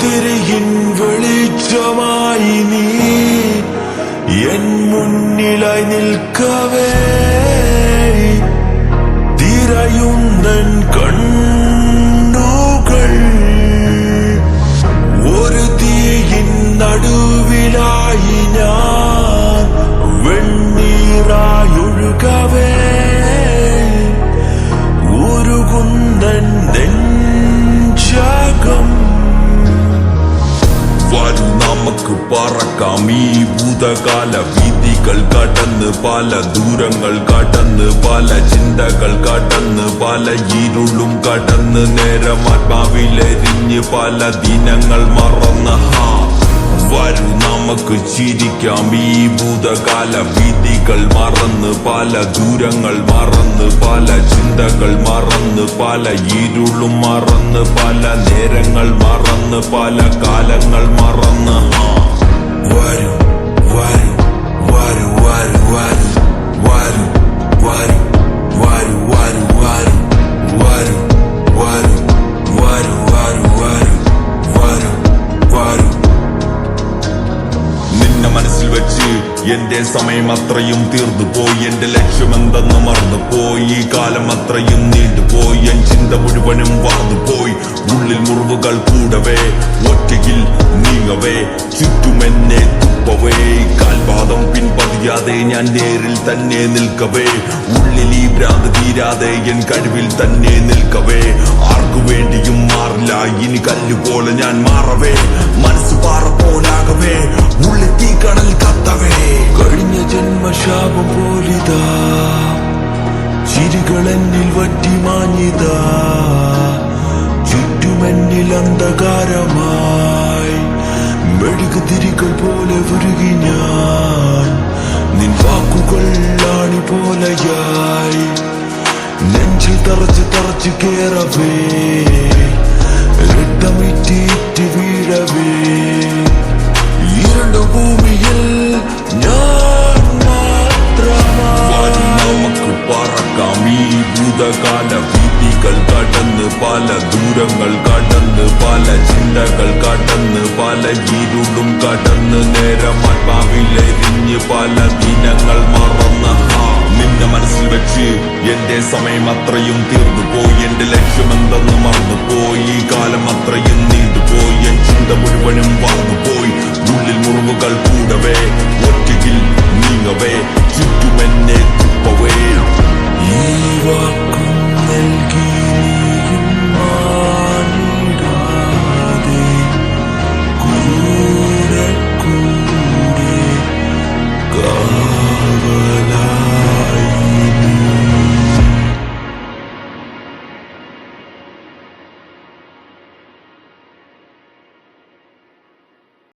തിരിയിൻ വെളിച്ചമായി നീ എൻ മുന്നിലായി നിൽക്കവേ തിരയുന്നൻ കണ്ണുകൾ ഒരു തീയിൻ നടുവിലായി ഞാൻ വെണ്ണീറായൊഴുകവേ ഉരുകുന്നൻ നെഞ്ചകം വരൂ നമുക്ക് പറക്കാം ഈ ഭൂതകാല വീതികൾ കടന്ന് പല ദൂരങ്ങൾ കടന്ന് പല ചിന്തകൾ കടന്ന് പല ഇരുളും കടന്ന് നേരം ആത്മാവിലെരിഞ്ഞ് പല ദിനങ്ങൾ മറന്ന് വരൂ നമുക്ക് ചിരിക്കാം ഈ ഭൂതകാല വീതികൾ മറന്ന് പല ദൂരങ്ങൾ മറന്ന് പല ചിന്തകൾ മറന്ന് പല ഇരുളും മറന്ന് പല നേരങ്ങൾ മറന്ന് പല കാലങ്ങൾ മറന്ന് വരൂ വരൂ വരൂ വരൂ വരൂ വരൂ വരൂ വരൂ വരൂ വരൂ വരൂ വരൂ വരൂ വരൂ വരൂ വരൂ നിന്നെ മനസ്സിൽ വെച്ച് എന്റെ സമയം അത്രയും തീർന്നു പോയി എന്റെ ലക്ഷ്യമെന്തെന്ന് മറന്നുപോയി ഈ കാലം അത്രയും നീണ്ടുപോയി എൻ ചിന്ത മുഴുവനും വാർന്നുപോയി ഉള്ളിൽ മുറിവുകൾ കൂടവേ ഒറ്റയിൽ നീങ്ങവേ ചുറ്റുമെന്നെ തുപ്പവേ കാൽപാദം പിൻപതിയാതെ ഞാൻ നേരിൽ തന്നെ നിൽക്കവേ ഉള്ളിൽ ഈ ഭ്രാന്ത് തീരാതെ എൻ കഴിവിൽ തന്നെ നിൽക്കവേ ആർക്കു വേണ്ടിയും മാറില്ല ഇനി കല്ലുപോലെ ഞാൻ മാറവേ മനസ്സ് പാറ പോലാകവേ ഉള്ളിൽ തീ കടൽ കത്തവേ കഴിഞ്ഞ ജന്മശാപം പോലിതാ ചിരികളെന്നിൽ വറ്റി മാഞ്ഞിതാ ചുറ്റുമെന്നിൽ അന്ധകാരമായി മെഴുകുതിരികൾ പോലെ ഉരുകി ഞാൻ നിൻ വാക്കുകൾ ആണി പോലെയായി നെഞ്ചിൽ തറച്ച് കേറവേ രക്തമിറ്റീറ്റ് വീഴവേ ഇരുണ്ട ഭൂമിയിൽ ഞാൻ മാത്രമായി നമുക്ക് പറക്കാം ഈ ഭൂതകാല വീതികൾ കടന്ന് പല ദൂരങ്ങൾ കടന്ന് പല ചിന്തകൾ കടന്ന് പല ഇരുളും കടന്ന് നേരം ആത്മാവിലെരിഞ്ഞ് പല ദിനങ്ങൾ മറന്ന് നിന്നെ മനസ്സിൽ വെച്ച് എന്റെ സമയം അത്രയും തീർന്നു പോയി എന്റെ ലക്ഷ്യമെന്തെന്ന് മറന്നുപോയി ഈ കാലം അത്രയും നീണ്ടുപോയി എൻ ചിന്ത മുഴുവനും വാർന്നുപോയി ഉള്ളിൽ മുറിവുകൾ കൂടവേ ഒറ്റയിൽ നീങ്ങവേ ചുറ്റുമെന്നെ തുപ്പവേ ഈ വാക്കും നൽകി നീയും മാനിടാതെ കൂടെ കൂടെ